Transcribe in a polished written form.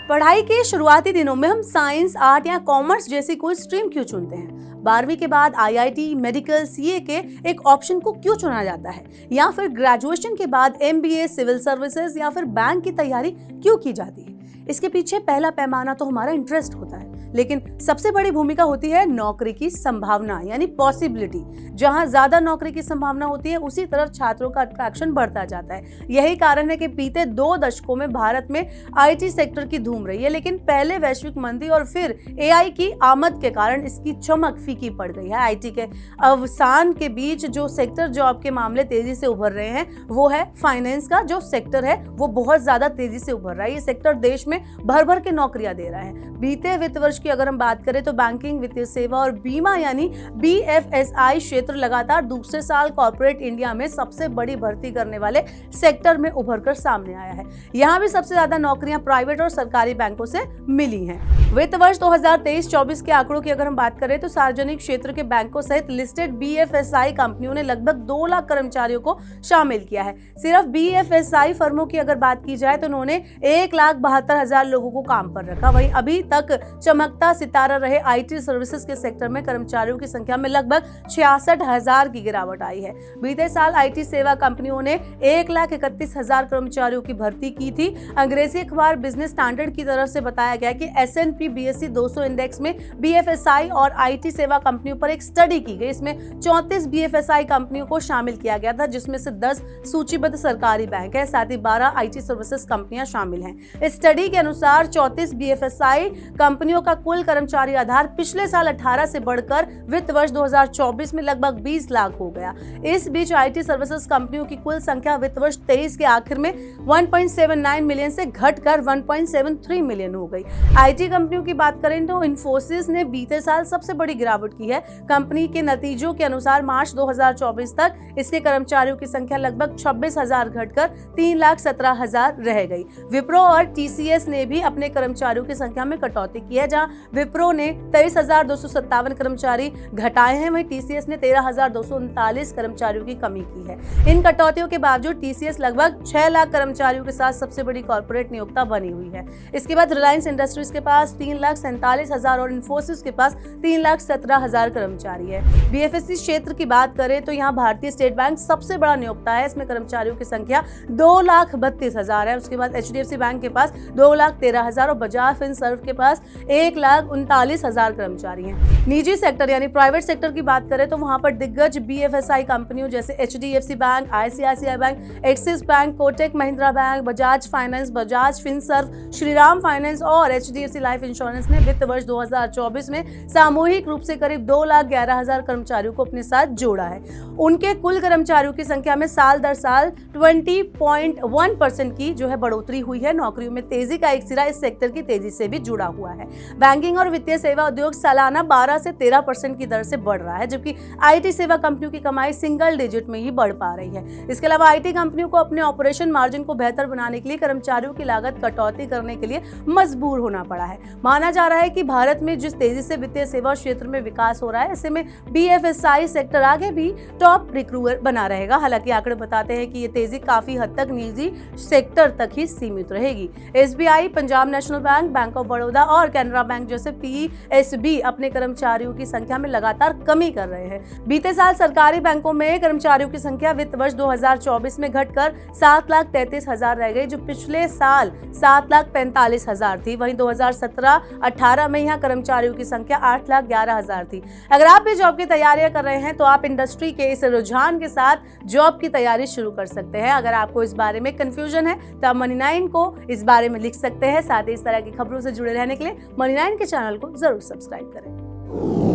पढ़ाई के शुरुआती दिनों में हम साइंस, आर्ट या कॉमर्स जैसी कोई स्ट्रीम क्यों चुनते हैं? 12वीं के बाद आईआईटी, मेडिकल, सीए के एक ऑप्शन को क्यों चुना जाता है? या फिर ग्रेजुएशन के बाद एमबीए, सिविल सर्विसेज या फिर बैंक की तैयारी क्यों की जाती है? इसके पीछे पहला पैमाना तो हमारा इंटरेस्ट होता है, लेकिन सबसे बड़ी भूमिका होती है नौकरी की संभावना यानी पॉसिबिलिटी। जहां ज्यादा नौकरी की संभावना होती है उसी तरफ छात्रों का अट्रैक्शन बढ़ता जाता है। यही कारण है कि बीते 2 दशकों में भारत में आईटी सेक्टर की धूम रही है, लेकिन पहले वैश्विक मंदी और फिर एआई की आमद के कारण इसकी चमक फीकी पड़ गई है। आईटी के अवसान के बीच जो सेक्टर जॉब के मामले तेजी से उभर रहे हैं वो है फाइनेंस का जो सेक्टर है वो बहुत ज्यादा तेजी से उभर रहा है। ये सेक्टर देश में भर भर के नौकरियां दे रहा है। बीते वित्त वर्ष की अगर हम बात करें तो बैंकिंग, वित्तीय सेवा और बीमा यानी बीएफएसआई क्षेत्र लगातार दूसरे साल कॉर्पोरेट इंडिया में सबसे बड़ी भर्ती करने वाले सेक्टर में उभर कर सामने आया है। यहाँ भी सबसे ज्यादा नौकरियां प्राइवेट और सरकारी बैंकों से मिली हैं। वित्त वर्ष 2023-24 के आंकड़ों की अगर हम बात करें तो सार्वजनिक क्षेत्र के बैंकों सहित लिस्टेड बीएफएसआई कंपनियों ने लगभग 2 लाख कर्मचारियों को शामिल किया है। सिर्फ बीएफएसआई फर्मों की अगर बात की जाए तो उन्होंने 1,72,000 लोगों को काम पर रखा। वहीं अभी तक चमकता सितारा रहे आईटी सर्विसेज के सेक्टर में कर्मचारियों की संख्या में लगभग 66,000 की गिरावट आई है। बीते साल आईटी सेवा कंपनियों ने 1,31,000 कर्मचारियों की भर्ती की थी। अंग्रेजी अखबार बिजनेस स्टैंडर्ड की तरफ से बताया गया कि S&P BSE 200 इंडेक्स में बीएफएसआई और आईटी सेवा कंपनियों पर एक स्टडी की गई। इसमें 34 बीएफएसआई कंपनियों को शामिल किया गया था, जिसमें से 10 सूचीबद्ध सरकारी बैंक है, साथ ही 12 आईटी सर्विसेज कंपनियां शामिल हैं। इस स्टडी के अनुसार 34 बीएफएसआई कंपनियों का कुल कर्मचारी आधार पिछले साल 18 से बढ़कर वित्त वर्ष 2024 में लगभग 20 लाख हो गया। इस बीच आईटी सर्विसेज कंपनियों की कुल संख्या वित्त वर्ष 23 के आखिर में 1.79 मिलियन से घटकर 1.73 मिलियन हो गई। आईटी कंपनियों की बात करें तो इन्फोसिस ने बीते साल सबसे बड़ी गिरावट की है। कंपनी के नतीजों के अनुसार मार्च 2024 तक इसके कर्मचारियों की संख्या लगभग 26,000 घटकर 3,17,000 रह गई। विप्रो और टीसीएस ने भी अपने कर्मचारियों की संख्या में कटौती की है, जहां विप्रो ने 23,257 कर्मचारी घटाए हैं, वहीं टीसीएस ने 13,239 कर्मचारियों की कमी की है। इन कटौतियों के बावजूद टीसीएस लगभग 6 लाख कर्मचारियों के साथ सबसे बड़ी कॉर्पोरेट नियोक्ता बनी हुई है। इसके बाद रिलायंस इंडस्ट्रीज के पास 3,47,000 और इन्फोसिस के पास 3,17,000 कर्मचारी है। बीएफएससी क्षेत्र की बात करें तो यहाँ भारतीय स्टेट बैंक सबसे बड़ा नियोक्ता है। इसमें कर्मचारियों की संख्या 2,32,000 है। उसके बाद एचडीएफसी बैंक के पास 2,13,000 और बजाज फिनसर्व के पास 1,39,000 कर्मचारी हैं। निजी सेक्टर यानी प्राइवेट सेक्टर की बात करें तो वहां पर दिग्गज बीएफएसआई कंपनियों जैसे HDFC bank, ICICI bank, axis bank, Kotak Mahindra bank, Bajaj finance, Bajaj Finserv, Shriram finance और एचडीएफसी लाइफ इंश्योरेंस ने वित्त वर्ष 2024 में सामूहिक रूप से करीब 2,11,000 कर्मचारियों को अपने साथ जोड़ा है। उनके कुल कर्मचारियों की संख्या में साल दर साल 20.1% की जो है बढ़ोतरी हुई है। नौकरियों में तेजी का एक सिरा इस सेक्टर की तेजी से भी जुड़ा हुआ है। बैंकिंग और वित्तीय सेवा उद्योग सालाना 12 से 13% की दर से बढ़ रहा है, जबकि आईटी सेवा कंपनियों की कमाई सिंगल डिजिट में ही बढ़ पा रही है। इसके अलावा आईटी कंपनियों को अपने ऑपरेशन मार्जिन को बेहतर बनाने के लिए कर्मचारियों की लागत कटौती करने के लिए मजबूर होना पड़ा है। माना जा रहा है कि भारत में जिस तेजी से वित्तीय सेवा क्षेत्र में विकास हो रहा है, ऐसे में बीएफएसआई सेक्टर आगे भी टॉप रिक्रूटर बना रहेगा। हालांकि आंकड़े बताते हैं कि ये तेजी काफी हद तक निजी सेक्टर तक ही सीमित रहेगी। SBI, Punjab national bank, bank of Baroda और कैनरा बैंक जैसे पीएसबी अपने कर्मचारियों की संख्या में लगातार कमी कर रहे हैं। बीते साल सरकारी बैंकों में कर्मचारियों की संख्या वित्त वर्ष 2024 में घटकर 7,33,000 रह गई, जो पिछले साल 7,45,000 थी। वहीं 2017-18 में यहाँ कर्मचारियों की संख्या 8,11,000 थी। अगर आप भी जॉब की तैयारियां कर रहे हैं तो आप इंडस्ट्री के इस रुझान के साथ जॉब की तैयारी शुरू कर सकते हैं। अगर आपको इस बारे में कंफ्यूजन है तो आप मनी9 को इस बारे में लिख सकते हैं। साथ ही इस तरह की खबरों से जुड़े रहने के लिए मनी9 के चैनल को जरूर सब्सक्राइब करें।